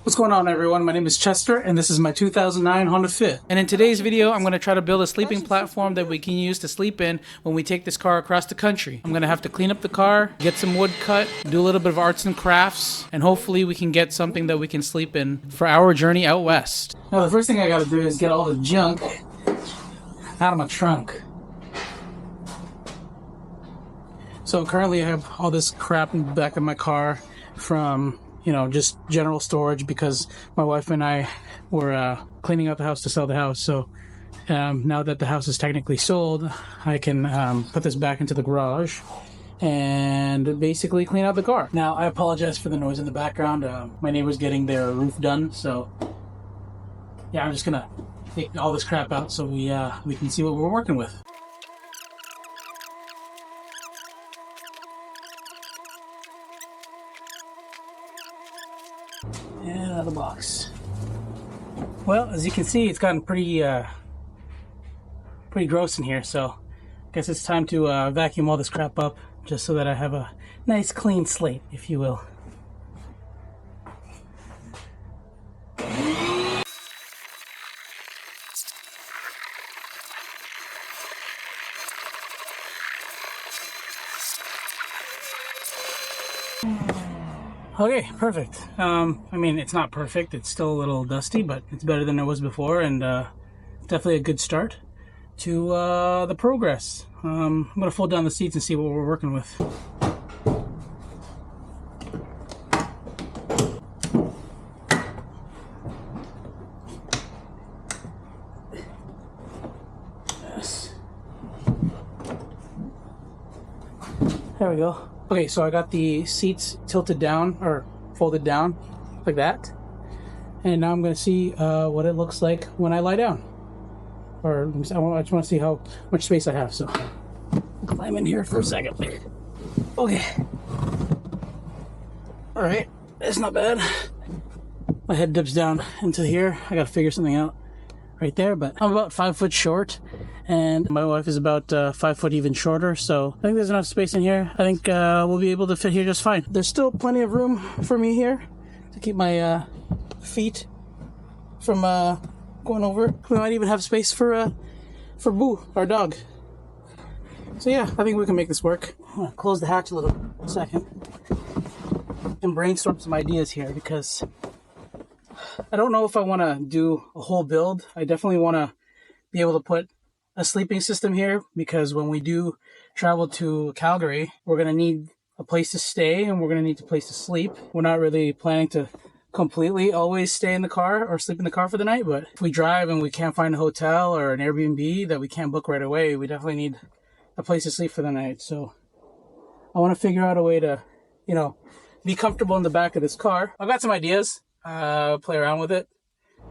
What's going on, everyone? My name is Chester and this is my 2009 Honda Fit. And in today's video, I'm going to try to build a sleeping platform that we can use to sleep in when we take this car across the country. I'm going to have to clean up the car, get some wood cut, do a little bit of arts and crafts, and hopefully we can get something that we can sleep in for our journey out west. Now the first thing I got to do is get all the junk out of my trunk. So currently I have all this crap in the back of my car from, just general storage because my wife and I were cleaning out the house to sell the house. So now that the house is technically sold, I can put this back into the garage and basically clean out the car. Now, I apologize for the noise in the background. My neighbor's getting their roof done. So yeah, I'm just gonna take all this crap out so we can see what we're working with. And out of the box. Well, as you can see, it's gotten pretty gross in here, so I guess it's time to vacuum all this crap up just so that I have a nice clean slate, if you will. Okay, perfect. I mean, it's not perfect. It's still a little dusty, but it's better than it was before, and definitely a good start to the progress. I'm going to fold down the seats and see what we're working with. Yes. There we go. Okay, so I got the seats tilted down, or folded down, like that. And now I'm going to see what it looks like when I lie down. Or I just want to see how much space I have, so I'll climb in here for a second. Okay. Alright, that's not bad. My head dips down into here. I got to figure something out right there, but I'm about 5 foot short. And my wife is about 5 foot even shorter, so I think there's enough space in here. I think we'll be able to fit here just fine. There's still plenty of room for me here to keep my feet from going over. We might even have space for Boo, our dog. So yeah, I think we can make this work. I'm gonna close the hatch a little second and brainstorm some ideas here because I don't know if I want to do a whole build. I definitely want to be able to put a sleeping system here because when we do travel to Calgary, we're going to need a place to stay and we're going to need a place to sleep. We're not really planning to completely always stay in the car or sleep in the car for the night, but if we drive and we can't find a hotel or an Airbnb that we can't book right away, we definitely need a place to sleep for the night. So I want to figure out a way to, be comfortable in the back of this car. I've got some ideas. Play around with it.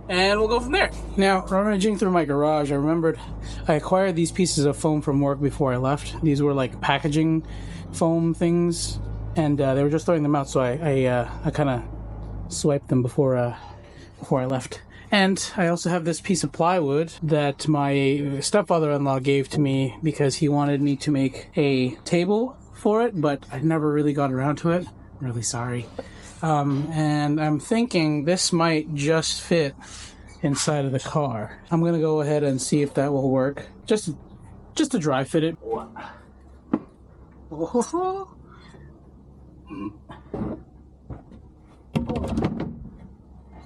And we'll go from there. Now, rummaging through my garage, I remembered I acquired these pieces of foam from work before I left. These were like packaging foam things, and they were just throwing them out, so I kind of swiped them before I left. And I also have this piece of plywood that my stepfather-in-law gave to me because he wanted me to make a table for it, but I never really got around to it. I'm really sorry. And I'm thinking this might just fit inside of the car. I'm gonna go ahead and see if that will work. Just to dry fit it.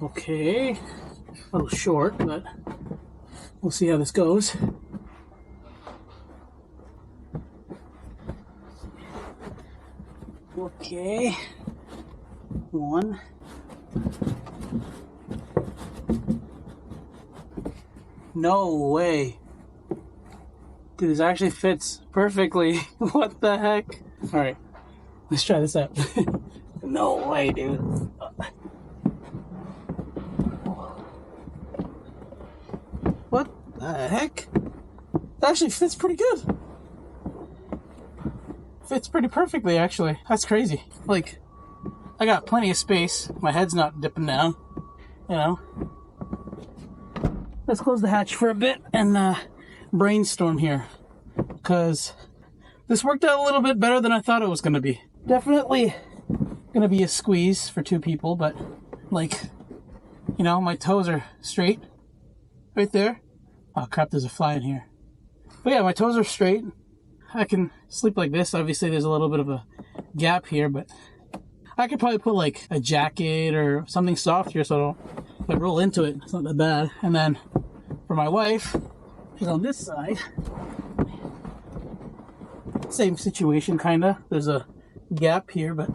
Okay, a little short, but we'll see how this goes. Okay. One. No way. Dude, this actually fits perfectly. What the heck? Alright, let's try this out. No way, dude. What the heck? It actually fits pretty good. Fits pretty perfectly, actually. That's crazy. Like, I got plenty of space. My head's not dipping down, Let's close the hatch for a bit and brainstorm here, because this worked out a little bit better than I thought it was going to be. Definitely going to be a squeeze for two people, but like you know, my toes are straight right there. Oh crap, there's a fly in here. But yeah, my toes are straight. I can sleep like this. Obviously there's a little bit of a gap here, but I could probably put like a jacket or something soft here so I don't like roll into it. It's not that bad. And then for my wife, she's on this side. Same situation kinda. There's a gap here, but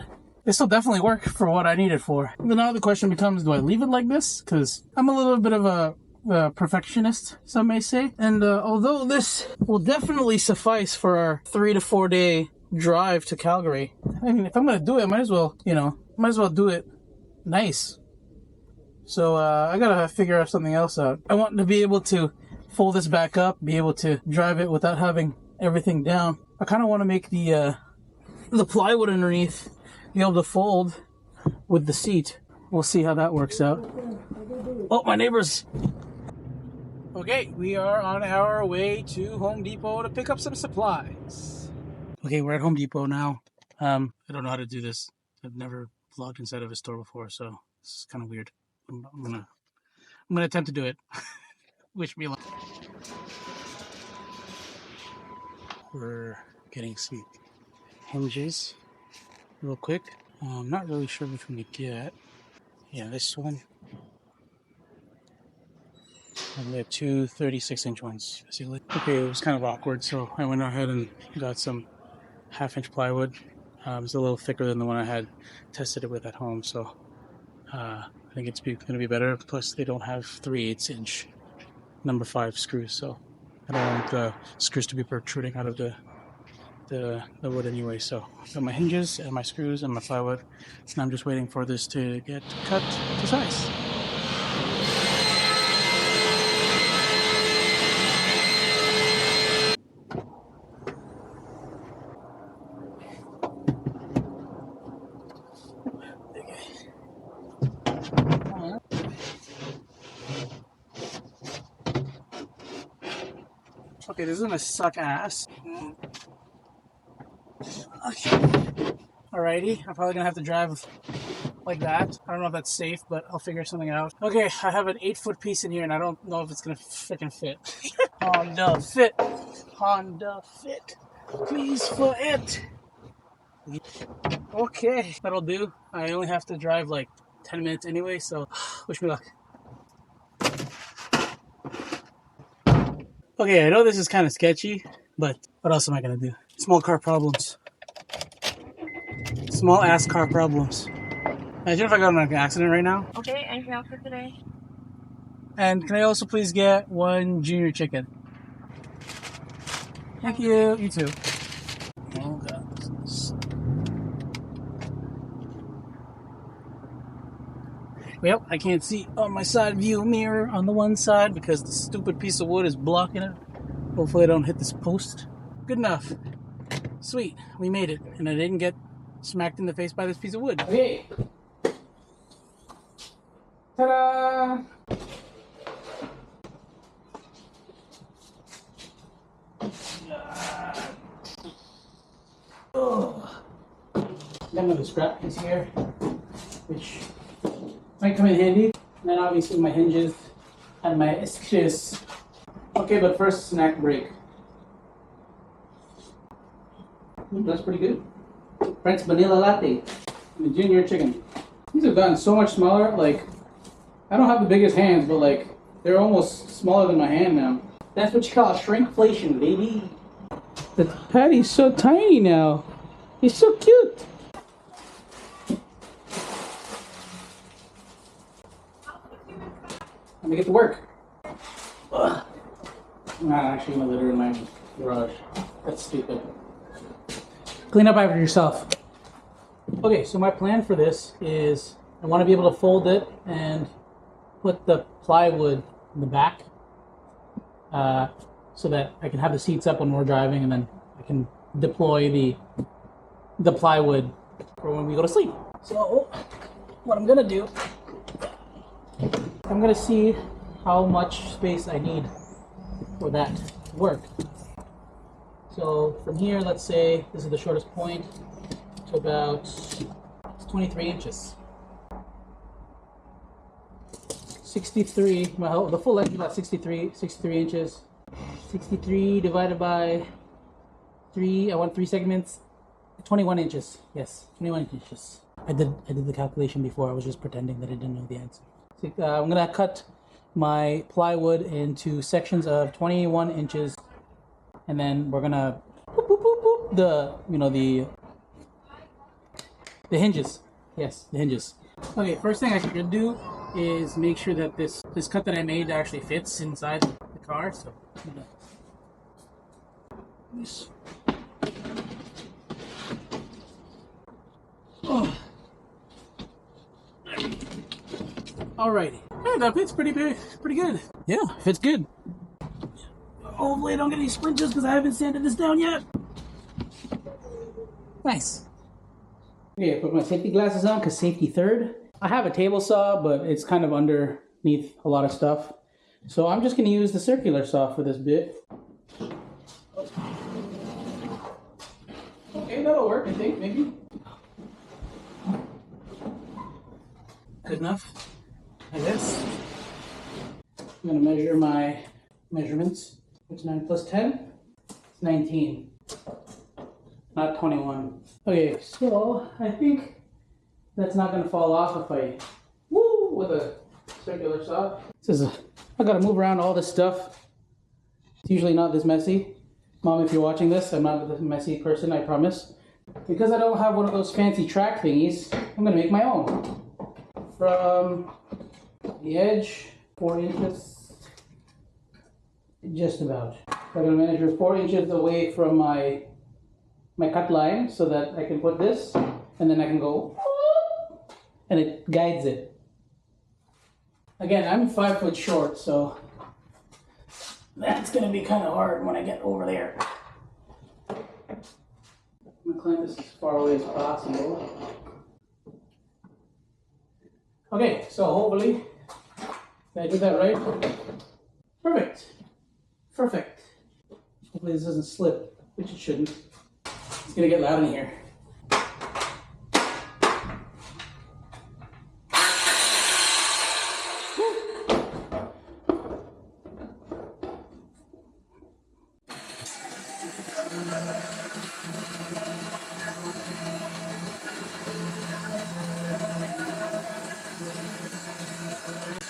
this will definitely work for what I need it for. But now the question becomes, do I leave it like this? Because I'm a little bit of a perfectionist, some may say. And although this will definitely suffice for our 3 to 4 day drive to Calgary, I mean, if I'm gonna do it, I might as well, you know, do it nice. So I gotta figure out something else out. I want to be able to fold this back up, be able to drive it without having everything down. I kind of want to make the plywood underneath be able to fold with the seat. We'll see how that works out. Oh, my neighbors. Okay, we are on our way to Home Depot to pick up some supplies. Okay, we're at Home Depot now. I don't know how to do this. I've never vlogged inside of a store before, so this is kind of weird. I'm gonna attempt to do it. Wish me luck. We're getting some hinges real quick. I'm not really sure which one to get. Yeah, this one. And we have two 36-inch ones. Okay, it was kind of awkward, so I went ahead and got some 1/2-inch plywood. It's a little thicker than the one I had tested it with at home, so I think it's going to be better. Plus, they don't have 3/8-inch number 5 screws, so I don't want the screws to be protruding out of the wood anyway. So I got my hinges and my screws and my plywood. So now I'm just waiting for this to get cut to size. Okay, this is gonna suck ass. Okay. Alrighty, I'm probably gonna have to drive like that. I don't know if that's safe, but I'll figure something out. Okay, I have an 8-foot piece in here, and I don't know if it's gonna freaking fit. Honda fit. Honda fit. Please for it. Okay, that'll do. I only have to drive like 10 minutes anyway, so wish me luck. Okay, I know this is kind of sketchy, but what else am I gonna do? Small car problems. Small ass car problems. Imagine if I got in an accident right now. Okay, anything else for today? And can I also please get 1 junior chicken? Thank you. You too. Oh god. Well, I can't see on my side view mirror on the one side because the stupid piece of wood is blocking it. Hopefully I don't hit this post. Good enough. Sweet, we made it. And I didn't get smacked in the face by this piece of wood. Okay. Ta-da! Oh. Then with the scrap piece here, which might come in handy. And then obviously my hinges and my screws. Okay, but first snack break. That's pretty good. French vanilla latte. And the junior chicken. These have gotten so much smaller. Like, I don't have the biggest hands, but like, they're almost smaller than my hand now. That's what you call shrinkflation, baby. The patty's so tiny now. He's so cute. Let me get to work. Ugh. I'm not actually gonna litter in my garage. That's stupid. Clean up after yourself. Okay, so my plan for this is I want to be able to fold it and put the plywood in the back so that I can have the seats up when we're driving, and then I can deploy the plywood for when we go to sleep. So what I'm gonna do, I'm gonna see how much space I need for that to work. So from here, let's say this is the shortest point to about 23 inches. 63, well, the full length is about 63 inches. 63 divided by 3, I want 3 segments, 21 inches. Yes, 21 inches. I did the calculation before. I was just pretending that I didn't know the answer. So, I'm gonna cut my plywood into sections of 21 inches, and then we're gonna boop, boop, boop, boop, the hinges. Yes, the hinges. Okay, first thing I should do is make sure that this cut that I made actually fits inside the car. So I'm gonna this. Oh. Alrighty. Yeah, that fits pretty good. Yeah, fits good. Hopefully I don't get any splinters because I haven't sanded this down yet. Nice. Okay, I put my safety glasses on because safety third. I have a table saw, but it's kind of underneath a lot of stuff. So I'm just going to use the circular saw for this bit. Okay, that'll work, I think, maybe. Good enough, I guess. I'm going to measure my measurements. What's 9 plus 10? It's 19. Not 21. Okay, so I think that's not going to fall off if I with a circular saw. I got to move around all this stuff. It's usually not this messy. Mom, if you're watching this, I'm not a messy person, I promise. Because I don't have one of those fancy track thingies, I'm going to make my own. From the edge, 4 inches, just about. I'm going to measure 4 inches away from my cut line so that I can put this, and then I can go, and it guides it. Again, I'm 5 foot short, so that's going to be kind of hard when I get over there. I'm going to climb this as far away as possible. Okay, so hopefully, did I do that right? Perfect. Hopefully this doesn't slip, which it shouldn't. It's gonna get loud in here.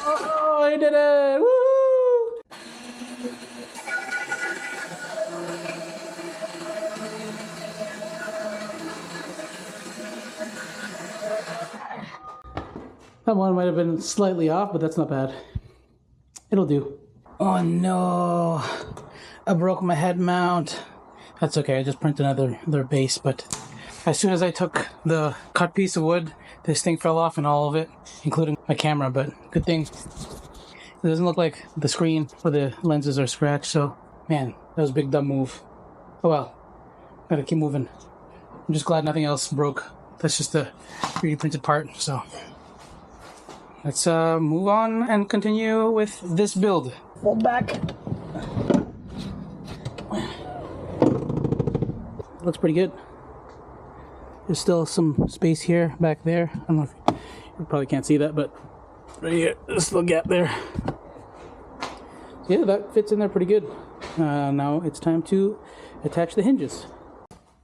Oh, I did it! Woo! That one might have been slightly off, but that's not bad. It'll do. Oh no, I broke my head mount. That's okay, I just printed another base, but as soon as I took the cut piece of wood, this thing fell off and all of it, including my camera, but good thing it doesn't look like the screen or the lenses are scratched, so man, that was a big dumb move. Oh well, gotta keep moving. I'm just glad nothing else broke. That's just a 3D printed part, so. Let's move on and continue with this build. Fold back. Looks pretty good. There's still some space here, back there. I don't know if you probably can't see that, but right here, this little gap there. Yeah, that fits in there pretty good. Now it's time to attach the hinges.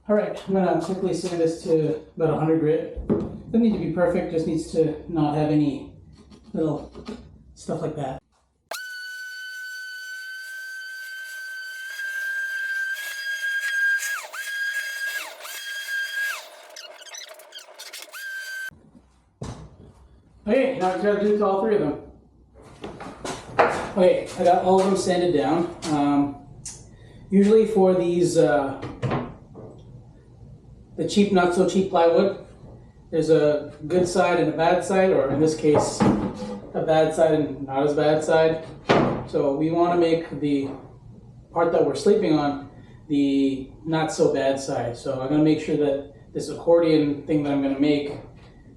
All right, I'm gonna quickly sand this to about 100 grit. Doesn't need to be perfect, just needs to not have any little stuff like that. Okay, now I've got to do it to all 3 of them. Okay, I got all of them sanded down. Usually for these, the cheap, not so cheap plywood, there's a good side and a bad side, or in this case, a bad side and not as bad side. So we want to make the part that we're sleeping on the not so bad side. So I'm going to make sure that this accordion thing that I'm going to make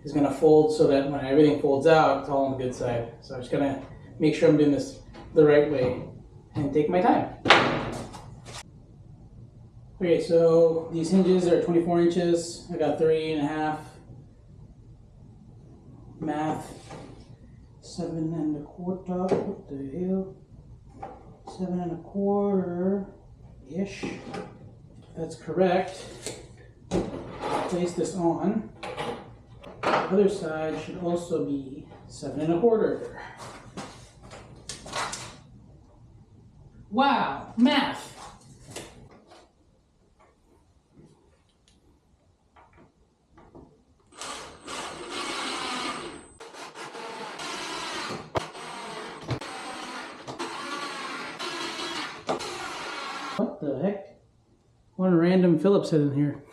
is going to fold so that when everything folds out, it's all on the good side. So I'm just going to make sure I'm doing this the right way and take my time. Okay, so these hinges are 24 inches. I got 3.5 math. 7 1/4. What the hell? 7 1/4-ish. That's correct. Place this on. The other side should also be 7 1/4. Wow, math! What the heck? What a random Phillips head in here.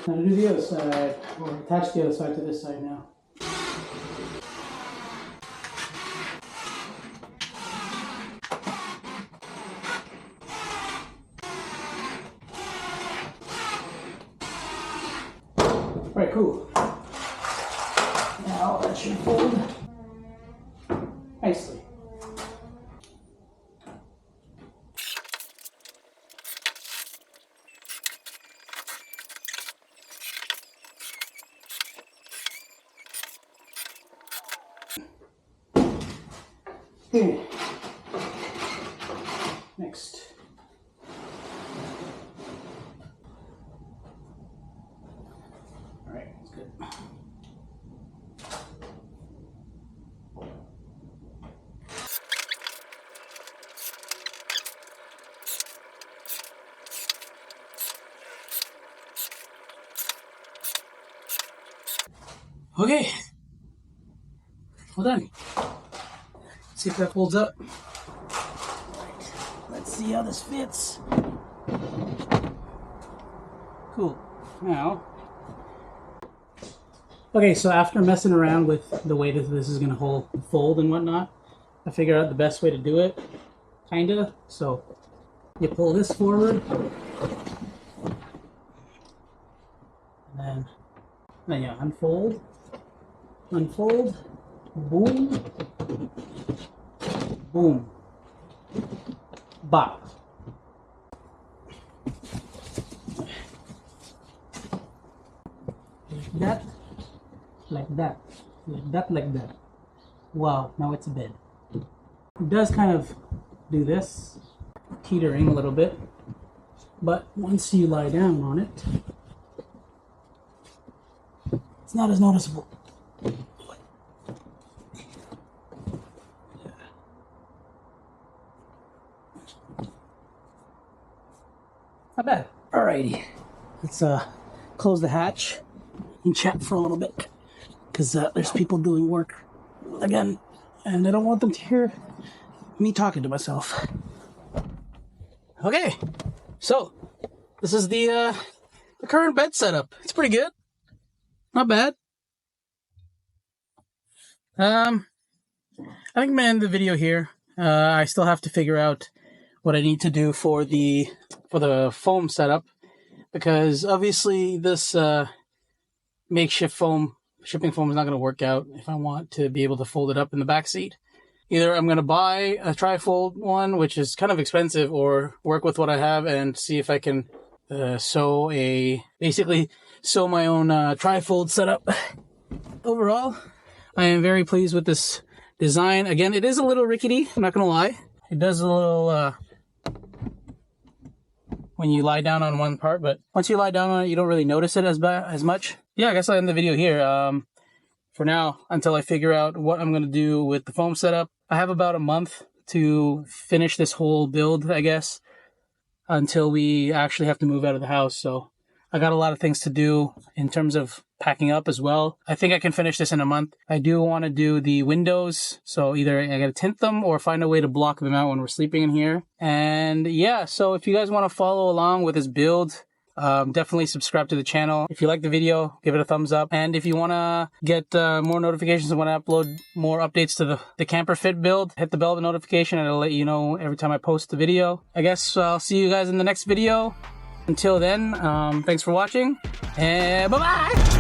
Now to do the other side, or attach the other side to this side now. Alright, cool. Now that should fold nicely. Okay. Next. All right, that's good. Okay. Well done. See if that folds up. Let's see how this fits. Cool. Now, okay, so after messing around with the way that this is going to fold and whatnot, I figured out the best way to do it, kinda. So you pull this forward, and then you unfold, boom, boom, bop. That, like that, like that, like that. Wow, now it's a bed. It does kind of do this, teetering a little bit, but once you lie down on it, it's not as noticeable. Not bad. Alrighty, let's close the hatch and chat for a little bit, because there's people doing work again, and I don't want them to hear me talking to myself. Okay, so this is the current bed setup. It's pretty good, not bad. I think I'm gonna end the video here. I still have to figure out what I need to do for the foam setup, because obviously this makeshift shipping foam is not going to work out if I want to be able to fold it up in the back seat. Either I'm going to buy a tri-fold one, which is kind of expensive, or work with what I have and see if I can basically sew my own tri-fold setup. Overall, I am very pleased with this design. Again, it is a little rickety, I'm not going to lie. It does a little when you lie down on one part, but once you lie down on it, you don't really notice it as much. Yeah, I guess I'll end the video here. For now, until I figure out what I'm going to do with the foam setup. I have about a month to finish this whole build, I guess, until we actually have to move out of the house. So I got a lot of things to do in terms of packing up as well. I think I can finish this in a month. I do want to do the windows, so either I gotta tint them or find a way to block them out when we're sleeping in here. And yeah, so if you guys want to follow along with this build, definitely subscribe to the channel. If you like the video, give it a thumbs up. And if you want to get more notifications when I upload more updates to the camper fit build, hit the bell notification and it'll let you know every time I post the video. I guess I'll see you guys in the next video. Until then, thanks for watching, and bye-bye!